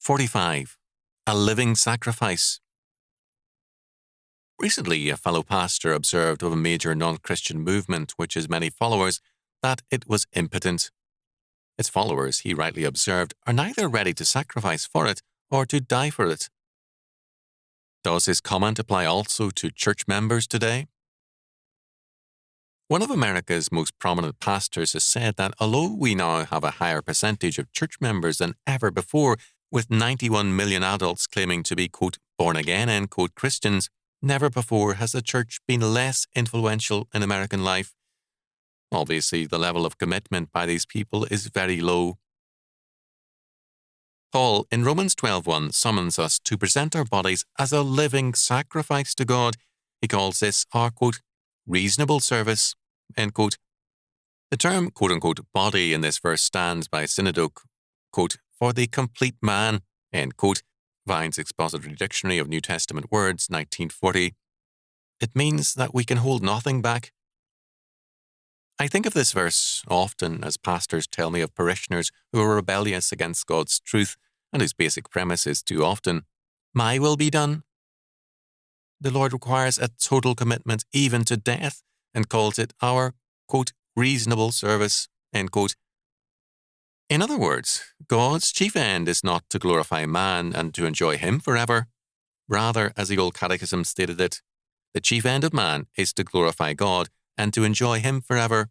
45. A living sacrifice. Recently, a fellow pastor observed of a major non-Christian movement which has many followers that it was impotent. Its followers, he rightly observed, are neither ready to sacrifice for it or to die for it. Does his comment apply also to church members today? One of America's most prominent pastors has said that although we now have a higher percentage of church members than ever before, with 91 million adults claiming to be, quote, born again, end quote, Christians, never before has the church been less influential in American life. Obviously, the level of commitment by these people is very low. Paul, in Romans 12:1, summons us to present our bodies as a living sacrifice to God. He calls this our, quote, reasonable service, end quote. The term, quote unquote, body in this verse stands by synecdoche, quote, for the complete man, end quote, Vine's Expository Dictionary of New Testament Words, 1940. It means that we can hold nothing back. I think of this verse often as pastors tell me of parishioners who are rebellious against God's truth and whose basic premise is too often, my will be done. The Lord requires a total commitment even to death and calls it our, quote, reasonable service, end quote. In other words, God's chief end is not to glorify man and to enjoy him forever. Rather, as the Old Catechism stated it, the chief end of man is to glorify God and to enjoy him forever.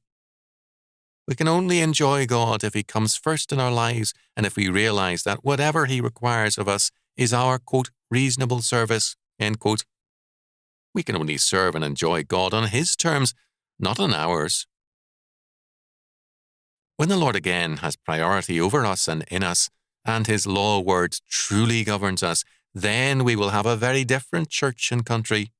We can only enjoy God if he comes first in our lives and if we realize that whatever he requires of us is our, quote, reasonable service, end quote. We can only serve and enjoy God on his terms, not on ours. When the Lord again has priority over us and in us, and his law word truly governs us, then we will have a very different church and country.